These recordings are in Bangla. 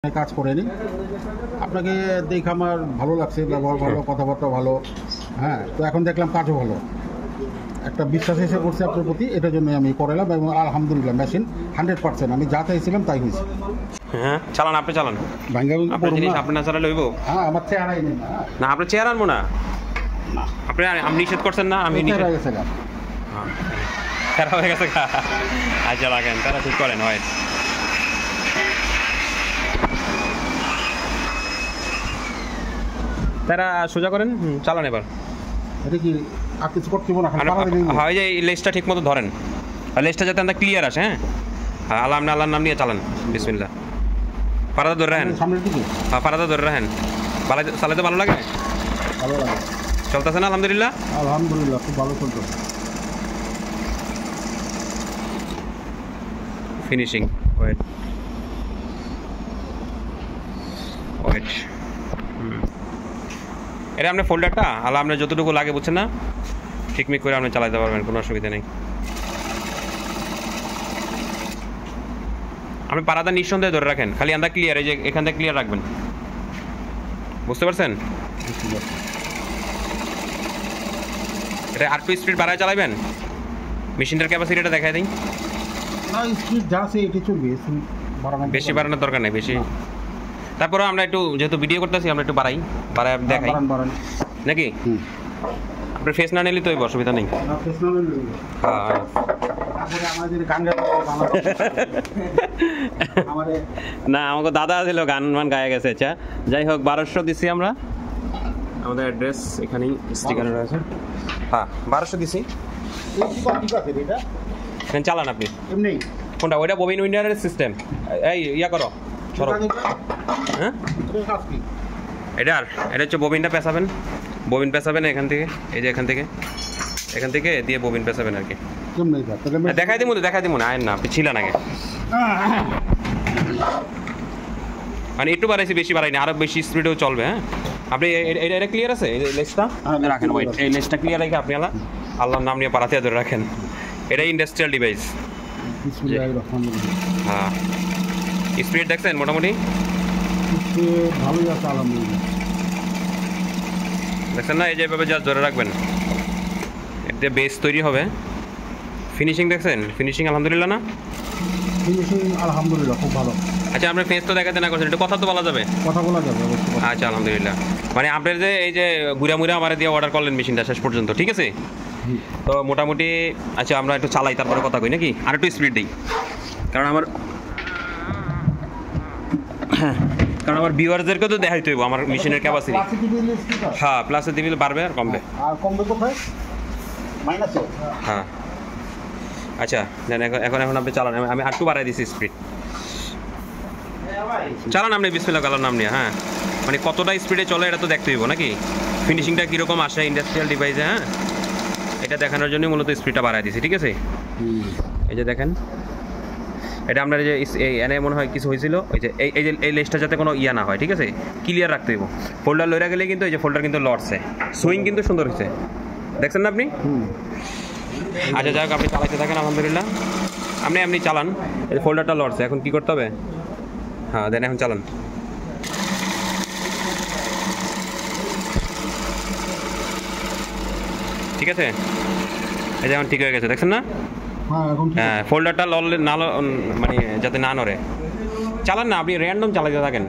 কাজ করেনি। আপনাকে দেখে আমার ভালো লাগছে, ব্যবহার ভালো, কথাবার্তা ভালো। হ্যাঁ, তো এখন দেখলাম কাজও ভালো, একটা বিশ্বাস এসে করছে আপনার প্রতি, এটার জন্যই আমি করালাম এবং আলহামদুলিল্লাহ মেশিন 100% আমি যা চাইছিলাম তাই হয়েছে। হ্যাঁ চালান, আপনি চালান। ভাঙ্গা আপনার জিনিস আপনি না চালালে হইব? হ্যাঁ, আমার চেহারাই নেই না, আপনার চেয়ার আনবো না। আপনি আমি নিষেধ করছেন না, আমি নিষেধ হয়ে গেছে। খারাপ হয়ে গেছে। আচ্ছা রাখেন, তারা ঠিক করেন হয়। তারা সোজা করেন, চালান এবার। এটা কি আর কিছু করতে হবে না? হয় যে এই লেজটা ঠিক মতো ধরেন, আর লেজটা যাতে আমরা ক্লিয়ার আসে। হ্যাঁ, আল্লাহর নাম নিয়ে চালান। বিসমিল্লাহ। পারাদা ধরে রাখেন সামনের দিকে। হ্যাঁ, পারাদা ধরে রাখেন। চালাতে ভালো লাগে? ভালো লাগে। চলতেছে না? আলহামদুলিল্লাহ। আলহামদুলিল্লাহ, খুব ভালো চলতো। ফিনিশিং। ওয়েট ওয়েট এটা আপনার ফোল্ডারটা আল্লাহ আপনার যতটুকু লাগে বুঝছেন না, ঠিকমিক করে আপনি চালাতে পারবেন, কোনো অসুবিধা নেই। আপনি পারাদা নিঃসন্দেহে ধরে রাখেন, খালি আমরা ক্লিয়ার, এই যে এখান থেকে ক্লিয়ার রাখবেন। বুঝতে পারছেন? এটা আর টু স্পিড বাড়ায় চালাবেন। মেশিনটার ক্যাপাসিটিটা দেখাই দিই। না, স্পিড যা আছে এটি চলবে, বেশি বাড়ানোর দরকার নেই বেশি। তারপরে আমরা একটু যেহেতু ভিডিও করতেছি আমরা একটু বাড়াই দেখাই নাকি? আপনার ফেস না নিলে তো অসুবিধা নেই। না, আমাকে দাদা ছিল গান গায়ে গেছে। আচ্ছা যাই হোক, 1200 দিছি আমরা। আমাদের অ্যাড্রেস এখানেই স্টিকারে রয়েছে। হ্যাঁ, 1200 দিছি। এখানে চালান আপনি। কোনটা? ওইটা ববিন উইন্ডারের সিস্টেম। এই ইয়া করো, সরো। হ্যাঁ, এটা হচ্ছে ববিনটা পেঁচাবেন। ববিন পেঁচাবেন এখান থেকে, এই যে এখান থেকে দিয়ে ববিন পেঁচাবেন আর কি। দেখাই দিই মনে আয় না, আপনি ছিলেন আগে। মানে একটু বাড়াইছি, বেশি বাড়াইনি, আরো বেশি স্পিডেও চলবে। হ্যাঁ, আপনি এটা ক্লিয়ার আছে? এই লেজটা রাখেন, ওয়েট, এই লেজটা ক্লিয়ার রেখে আপনি আল্লাহর নাম নিয়ে পাড়াতে ধরে রাখেন। এটাই ইন্ডাস্ট্রিয়াল ডিভাইস। হ্যাঁ, স্পিড দেখছেন মোটামুটি ভালোই আছে আলহামদুলিল্লাহ। দেখছেন না? এই যে এভাবে জাস্ট ধরে রাখবেন, এতে বেস তৈরি হবে। ফিনিশিং দেখছেন? ফিনিশিং আলহামদুলিল্লাহ না? ফিনিশিং আলহামদুলিল্লাহ খুব ভালো। আচ্ছা, আপনার ফেস তো দেখাতে না করছেন, একটু কথা তো বলা যাবে? কথা বলা যাবে অবশ্যই। আচ্ছা আলহামদুলিল্লাহ। মানে আপনার যে এই যে মুড়া আমার দিয়ে অর্ডার করলেন মেশিনটা শেষ পর্যন্ত, ঠিক আছে? তো মোটামুটি আচ্ছা আমরা একটু চালাই তারপরে কথা কই নাকি? আর একটু স্পিড দিই, কারণ আমার ভিউয়ারদেরকে তো দেখাইতে হইব আমার মেশিনের ক্যাপাসিটি। হ্যাঁ, প্লাসে দিলে বাড়বে আর কমবে। আর কমবে কোথায়? মাইনাসে। হ্যাঁ, আচ্ছা দেন এখন আপনি চালান। আমি আর একটু বাড়াই দিছি স্পিড। চালান আপনি বিসমিল্লাহ আল্লাহর নাম নিয়ে। হ্যাঁ, মানে কতটা স্পিডে চলে এটা তো দেখতে হইব নাকি? ফিনিশিংটা কীরকম আসে ইন্ডাস্ট্রিয়াল ডিভাইসে। হ্যাঁ, এটা দেখানোর জন্যই মূলত স্পিডটা বাড়াই দিছি, ঠিক আছে? এই যে দেখেন, এটা আপনার যে এনে মনে হয় কিছু হয়েছিল, ওই যে এই লেজটা যাতে কোনো ইয়া না হয়, ঠিক আছে? ক্লিয়ার রাখতে হইব। ফোল্ডার লইরা গেলে কিন্তু এই যে ফোল্ডার কিন্তু লড়ছে, সুইং কিন্তু সুন্দর হয়েছে, দেখছেন না আপনি? আচ্ছা যাই হোক, আপনি চালাইতে থাকেন আলহামদুলিল্লাহ। আপনি চালান, এই যে ফোল্ডারটা লড়ছে, এখন কী করতে হবে? হ্যাঁ দেন, এখন চালান। ঠিক আছে, এই যে এখন ঠিক হয়ে গেছে, দেখছেন না? হ্যাঁ, ফোল্ডারটা লড়লে না, মানে যাতে না নড়ে। চালান না, আপনি র্যান্ডম চালাতে থাকেন।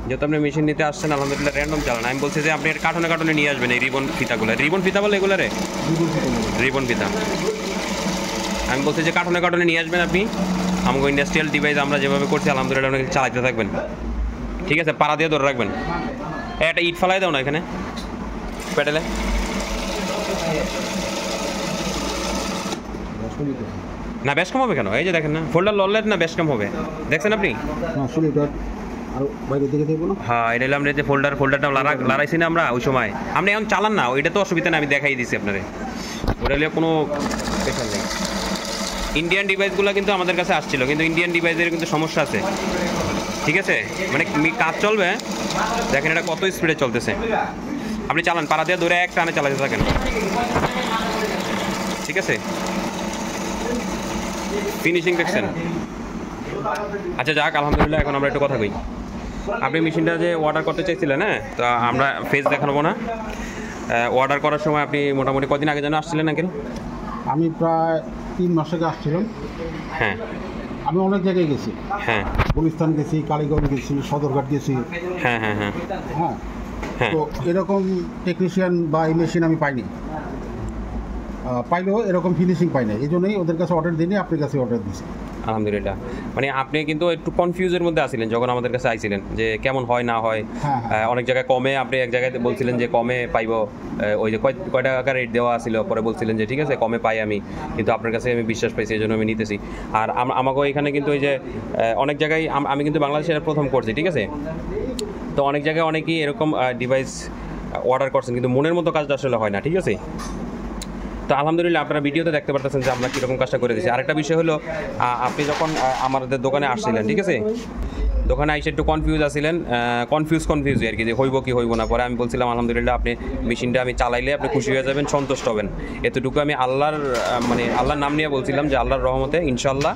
যেহেতু আপনি মেশিন নিতে আসছেন আলহামদুলিল্লাহ, র্যান্ডম চালান। আমি বলছি যে আপনি কার্টনে নিয়ে আসবেন এই রিবন ফিতা বলে এগুলো রে, রিবন ফিতা। আমি বলছি যে কার্টনে নিয়ে আসবেন আপনি। আমাকে ইন্ডাস্ট্রিয়াল ডিভাইস আমরা যেভাবে করছি আলহামদুলিল্লাহ আপনাকে চালাতে থাকবেন, ঠিক আছে? পাড়া দিয়ে ধরে রাখবেন। একটা ইট ফালাই দাও না এখানে প্যাডেলে। না বেশ কম হবে কেন? এই যে দেখেন না, ফোল্ডার লড়লে না বেশ কম হবে, দেখছেন আপনি? হ্যাঁ, এটা হলাম যে ফোল্ডারটা লড়াইছি না আমরা ওই সময়। আপনি এখন চালান না, ওইটা তো অসুবিধা নেই, আমি দেখাই দিচ্ছি আপনারে। ওটা হলে কোনো স্পেশাল নেই। ইন্ডিয়ান ডিভাইসগুলো কিন্তু আমাদের কাছে আসছিল, কিন্তু ইন্ডিয়ান ডিভাইসের কিন্তু সমস্যা আছে, ঠিক আছে? মানে কাজ চলবে, দেখেন এটা কত স্পিডে চলতেছে। আপনি চালান, পাড়া দিয়ে ধরে এক টানে চালাতে থাকেন, ঠিক আছে? ফিনিশিং দেখছেন? আচ্ছা যাক আলহামদুলিল্লাহ, এখন আমরা একটু কথা কই। আপনি মেশিনটা যে অর্ডার করতে চাইছিলেন, হ্যাঁ, তো আমরা ফেস দেখাবো না। অর্ডার করার সময় আপনি মোটামুটি কদিন আগে যেন আসছিলেন আঙ্কেল? আমি প্রায় 3 মাস আগে আসছিলাম। হ্যাঁ, আমি অনেক জায়গায় গেছি, হ্যাঁ, গুলিস্তান গেছি, কালীগঞ্জ গেছি, সদরঘাট গেছি। হ্যাঁ, হ্যাঁ, হ্যাঁ, হ্যাঁ, হ্যাঁ। তো এরকম টেকনিশিয়ান বা এই মেশিন আমি পাইনি, পাইলেও এরকম ফিনিশিং পাই না। এই জন্যই ওদের কাছে অর্ডার দিইনি, আপনার কাছে অর্ডার দিয়েছি। আলহামদুলিল্লাহ। মানে আপনি কিন্তু একটু কনফিউজের মধ্যে আছিলেন যখন আমাদের কাছে আইছিলেন যে কেমন হয় না হয়। হ্যাঁ, হ্যাঁ। অনেক জায়গায় কমে, আপনি এক জায়গায় বলছিলেন যে কমে পাইবো, ওই যে কয় টাকা রেট দেওয়া ছিল, পরে বলছিলেন যে ঠিক আছে কমে পাই আমি, কিন্তু আপনার কাছে আমি বিশ্বাস পাইছি, এই জন্য আমি নিতেছি। আর আমাকেও এখানে কিন্তু ওই যে অনেক জায়গায় আমি কিন্তু বাংলাদেশের প্রথম করছি, ঠিক আছে। তো অনেক জায়গায় অনেকেই এরকম ডিভাইস অর্ডার করছেন, কিন্তু মনের মতো কাজটা আসলে হয় না, ঠিক আছে। তো আলহামদুলিল্লাহ আপনারা ভিডিওতে দেখতে পারতেছেন যে আমরা কীরকম কাজটা করে দিচ্ছি। আরেকটা বিষয় হলো, আপনি যখন আমাদের দোকানে আসছিলেন, ঠিক আছে, দোকানে এসে একটু কনফিউজ আসছিলেন, কনফিউজ আর কি, যে হইব কি হইব না। পরে আমি বলছিলাম আলহামদুলিল্লাহ আপনি মেশিনটা আমি চালাইলে আপনি খুশি হয়ে যাবেন, সন্তুষ্ট হবেন। এতটুকু আমি আল্লাহর নাম নিয়ে বলছিলাম যে আল্লাহর রহমতে ইনশাল্লাহ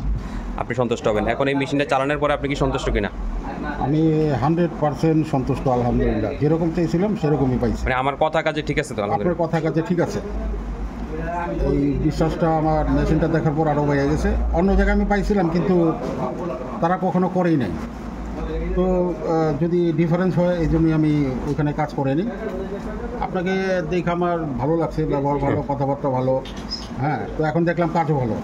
আপনি সন্তুষ্ট হবেন। এখন এই মেশিনটা চালানোর পরে আপনি কি সন্তুষ্ট কিনা? আমি 100% সন্তুষ্ট, আলহামদুলিল্লাহ। যেরকম চেয়েছিলাম সেরকমই পাইছি। মানে আমার কথা কাজে ঠিক আছে তো? আপনার আলহামদুলিল্লাহ। কথা কাছে ঠিক আছে। এই বিশ্বাসটা আমার মেশিনটা দেখার পর আরও বেড়ে গেছে। অন্য জায়গায় আমি পাইছিলাম, কিন্তু তারা কখনো করেই নাই। তো যদি ডিফারেন্স হয়, এই জন্যই আমি ওইখানে কাজ করিনি। আপনাকে দেখে আমার ভালো লাগছে, ব্যবহার ভালো, কথাবার্তা ভালো। হ্যাঁ, তো এখন দেখলাম কাজও ভালো,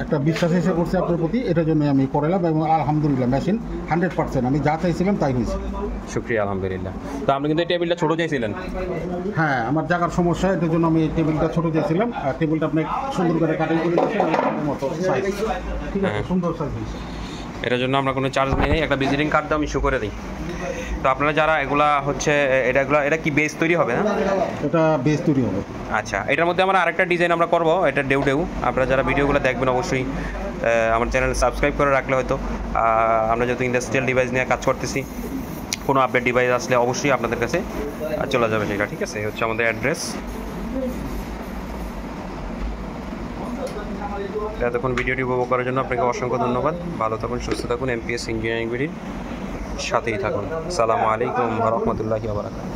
একটা বিশ্বাস এসে করছে আপনার প্রতি, এটার জন্যই আমি করালাম। এবং আলহামদুলিল্লাহ মেশিন 100% আমি যা চাইছিলাম তাই হয়েছে। শুক্রিয়া, আলহামদুলিল্লাহ। তো আপনি কিন্তু এই টেবিলটা ছোটো চাইছিলেন। হ্যাঁ, আমার জায়গার সমস্যা, এটার জন্য আমি টেবিলটা ছোটো চাইছিলাম। আর টেবিলটা আপনি সুন্দর করে কাটিং করে দিচ্ছেন, মতো সাইজ ঠিক আছে, সুন্দর সাইজ হয়েছে। এটার জন্য আমরা কোনো চার্জ নেই, একটা ভিজিটিং কার্ড দাও, আমি শো করে দিই। তো আপনারা যারা এগুলা হচ্ছে এটা কি বেস তৈরি হবে না? এটা বেস তৈরি হবে। আচ্ছা, এটার মধ্যে আমরা আরেকটা ডিজাইন আমরা করবো, এটা ডেউ। আপনারা যারা ভিডিওগুলো দেখবেন অবশ্যই আমার চ্যানেল সাবস্ক্রাইব করে রাখলে হয়তো আমরা যেহেতু ইন্ডাস্ট্রিয়াল ডিভাইস নিয়ে কাজ করতেছি, কোনো আপডেট ডিভাইস আসলে অবশ্যই আপনাদের কাছে চলে যাবে সেটা, ঠিক আছে। এই হচ্ছে আমাদের অ্যাড্রেস। এতক্ষণ ভিডিওটি উপভোগ করার জন্য আপনাকে অসংখ্য ধন্যবাদ। ভালো থাকুন, সুস্থ থাকুন, এমপিএস ইঞ্জিনিয়ারিং বিডির সাথেই থাকুন। আসসালামু আলাইকুম ওয়া রাহমাতুল্লাহি ওয়া বারাকাতুহু।